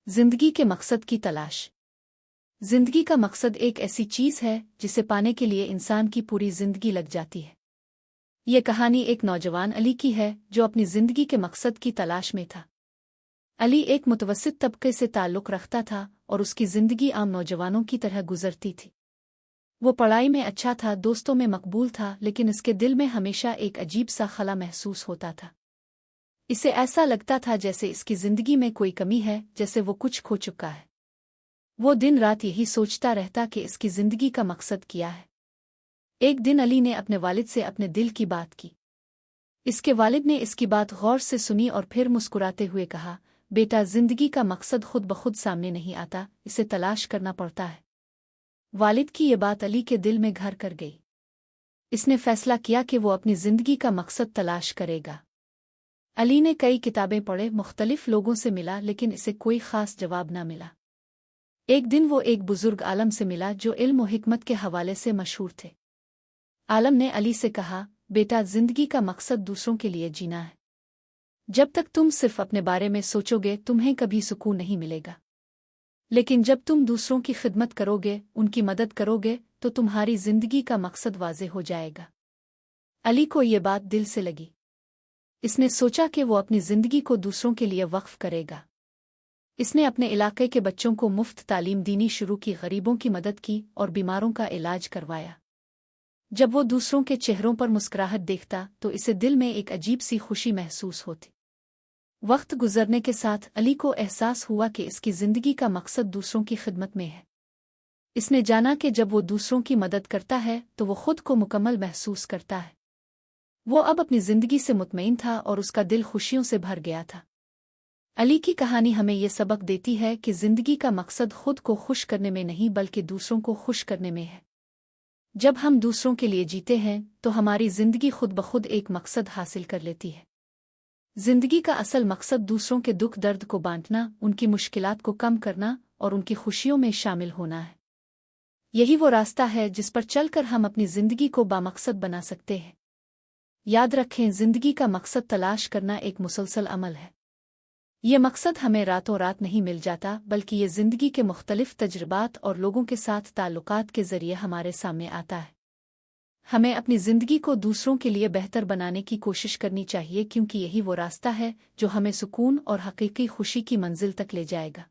जिंदगी के मकसद की तलाश। जिंदगी का मकसद एक ऐसी चीज है जिसे पाने के लिए इंसान की पूरी जिंदगी लग जाती है। ये कहानी एक नौजवान अली की है जो अपनी जिंदगी के मकसद की तलाश में था। अली एक मुतवस्सित तबके से ताल्लुक़ रखता था और उसकी जिंदगी आम नौजवानों की तरह गुजरती थी। वो पढ़ाई में अच्छा था, दोस्तों में मकबूल था, लेकिन इसके दिल में हमेशा एक अजीब सा खला महसूस होता था। इसे ऐसा लगता था जैसे इसकी जिंदगी में कोई कमी है, जैसे वो कुछ खो चुका है। वो दिन रात यही सोचता रहता कि इसकी जिंदगी का मकसद क्या है। एक दिन अली ने अपने वालिद से अपने दिल की बात की। इसके वालिद ने इसकी बात गौर से सुनी और फिर मुस्कुराते हुए कहा, बेटा, जिंदगी का मकसद खुद ब खुद सामने नहीं आता, इसे तलाश करना पड़ता है। वालिद की ये बात अली के दिल में घर कर गई। इसने फैसला किया कि वो अपनी जिंदगी का मकसद तलाश करेगा। अली ने कई किताबें पढ़े, मुख्तलिफ लोगों से मिला, लेकिन इसे कोई खास जवाब न मिला। एक दिन वो एक बुजुर्ग आलम से मिला जो इल्म और हिकमत के हवाले से मशहूर थे। आलम ने अली से कहा, बेटा, जिंदगी का मकसद दूसरों के लिए जीना है। जब तक तुम सिर्फ अपने बारे में सोचोगे तुम्हें कभी सुकून नहीं मिलेगा, लेकिन जब तुम दूसरों की खिदमत करोगे, उनकी मदद करोगे, तो तुम्हारी जिंदगी का मकसद वाज़ेह हो जाएगा। अली को ये बात दिल से लगी। इसने सोचा कि वो अपनी जिंदगी को दूसरों के लिए वक्फ करेगा। इसने अपने इलाके के बच्चों को मुफ्त तालीम दीनी शुरू की, गरीबों की मदद की और बीमारों का इलाज करवाया। जब वो दूसरों के चेहरों पर मुस्कुराहट देखता तो इसे दिल में एक अजीब सी खुशी महसूस होती। वक्त गुजरने के साथ अली को एहसास हुआ कि इसकी जिंदगी का मकसद दूसरों की खिदमत में है। इसने जाना कि जब वो दूसरों की मदद करता है तो वो खुद को मुकम्मल महसूस करता है। वो अब अपनी जिंदगी से मुतमईन था और उसका दिल खुशियों से भर गया था। अली की कहानी हमें ये सबक देती है कि जिंदगी का मकसद खुद को खुश करने में नहीं बल्कि दूसरों को खुश करने में है। जब हम दूसरों के लिए जीते हैं तो हमारी जिंदगी खुद ब खुद एक मकसद हासिल कर लेती है। जिंदगी का असल मकसद दूसरों के दुख दर्द को बांटना, उनकी मुश्किलात को कम करना और उनकी खुशियों में शामिल होना है। यही वो रास्ता है जिस पर चलकर हम अपनी जिंदगी को बामकसद बना सकते हैं। याद रखें, जिंदगी का मकसद तलाश करना एक मुसलसल अमल है। ये मकसद हमें रातों रात नहीं मिल जाता, बल्कि ये जिंदगी के मुख्तलिफ तजुर्बात और लोगों के साथ ताल्लुकात के जरिए हमारे सामने आता है। हमें अपनी जिंदगी को दूसरों के लिए बेहतर बनाने की कोशिश करनी चाहिए, क्योंकि यही वो रास्ता है जो हमें सुकून और हकीकी खुशी की मंजिल तक ले जाएगा।